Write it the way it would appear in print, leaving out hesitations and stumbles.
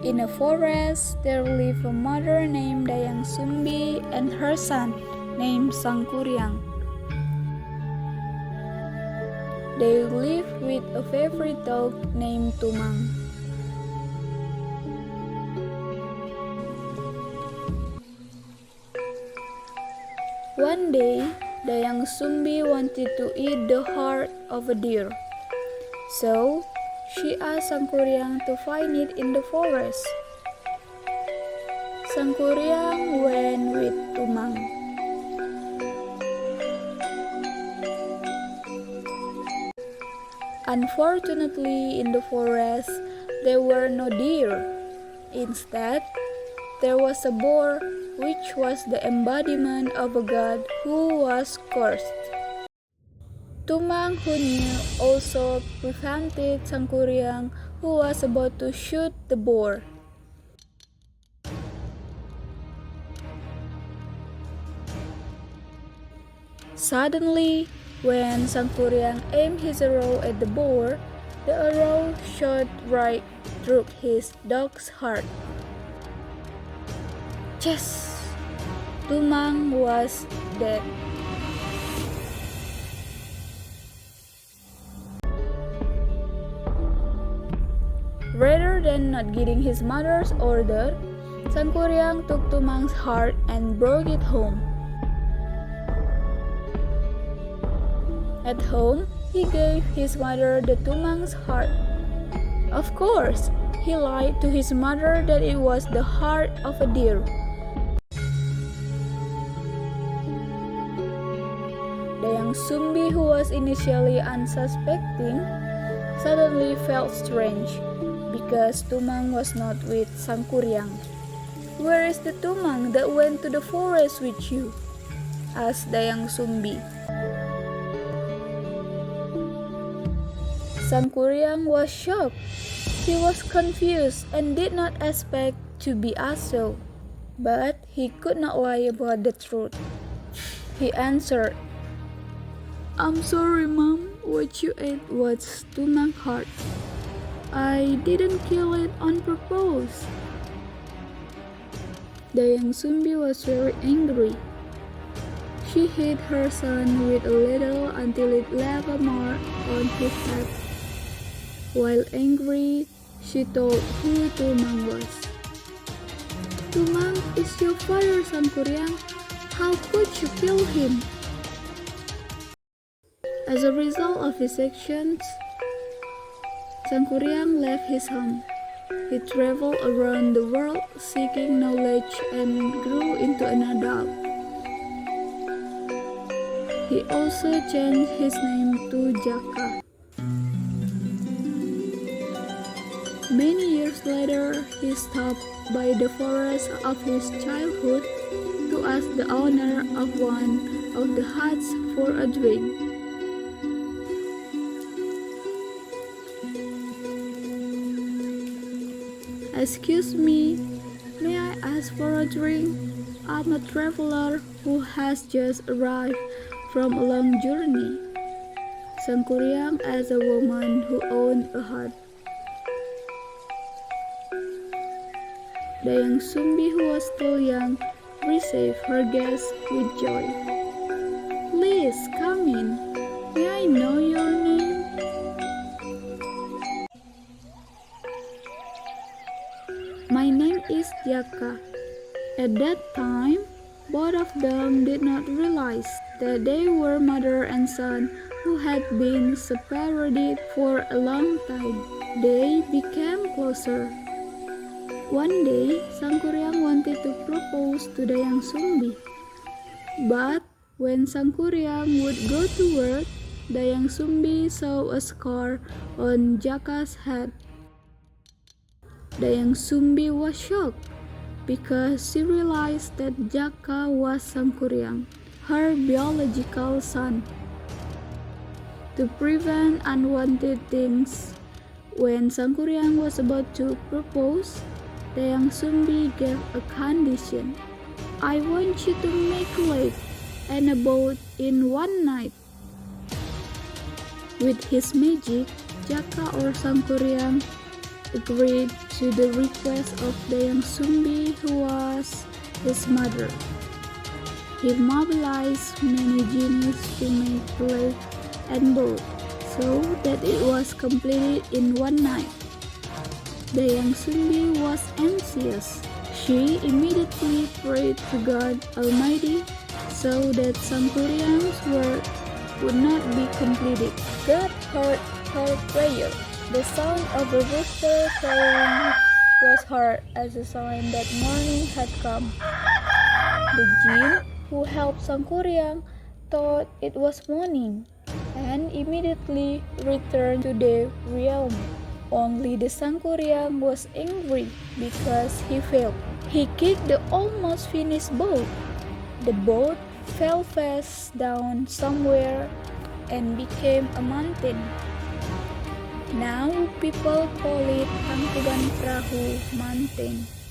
In a forest, there lived a mother named Dayang Sumbi and her son named Sangkuriang. They lived with a favorite dog named Tumang. One day, Dayang Sumbi wanted to eat the heart of a deer. So, she asked Sangkuriang to find it in the forest. Sangkuriang went with Tumang. Unfortunately, in the forest, there were no deer. Instead, there was a boar, which was the embodiment of a god who was cursed. Tumang, who knew, also prevented Sangkuriang, who was about to shoot the boar. Suddenly, when Sangkuriang aimed his arrow at the boar, the arrow shot right through his dog's heart. Yes! Tumang was dead. Rather than not getting his mother's order, Sangkuriang took Tumang's heart and brought it home. At home, he gave his mother the Tumang's heart. Of course, he lied to his mother that it was the heart of a deer. Dayang Sumbi, who was initially unsuspecting, suddenly felt strange because Tumang was not with Sangkuriang. "Where is the Tumang that went to the forest with you?" asked Dayang Sumbi. Sangkuriang was shocked. He was confused and did not expect to be asked so, but he could not lie about the truth. He answered, "I'm sorry, Mom. What you ate was Tumang's heart. I didn't kill it on purpose." Dayang Sumbi was very angry. She hit her son with a ladle until it left a mark on his head. While angry, she told who Tumang was. "Tumang is your father, Sangkuriang. How could you kill him?" As a result of his actions, Sangkuriang left his home. He traveled around the world seeking knowledge and grew into an adult. He also changed his name to Jaka. Many years later, he stopped by the forest of his childhood to ask the owner of one of the huts for a drink. "Excuse me, may I ask for a drink? I'm a traveler who has just arrived from a long journey," Sangkuriang asked a woman who owned a hut. Dayang Sumbi, who was still young, received her guest with joy. "Please come in. May I know your name?" "My name is Jaka." At that time, both of them did not realize that they were mother and son who had been separated for a long time. They became closer. One day, Sangkuriang wanted to propose to Dayang Sumbi. But when Sangkuriang would go to work, Dayang Sumbi saw a scar on Jaka's head. Dayang Sumbi was shocked because she realized that Jaka was Sangkuriang, her biological son. To prevent unwanted things, when Sangkuriang was about to propose, Dayang Sumbi gave a condition. "I want you to make a lake and a boat in one night." With his magic, Jaka or Sangkuriang agreed to the request of Dayang Sumbi, who was his mother. He mobilized many genies to make the lake and boat, so that it was completed in one night. Dayang Sumbi was anxious. She immediately prayed to God Almighty so that Sangkuriang's work would not be completed. God heard her prayer. The sound of a rooster crowing was heard as a sign that morning had come. The jinn who helped Sangkuriang thought it was morning and immediately returned to their realm. Only the Sangkuriang was angry because he failed. He kicked the almost finished boat. The boat fell face down somewhere and became a mountain. Now people call it Tangkuban Perahu Mountain.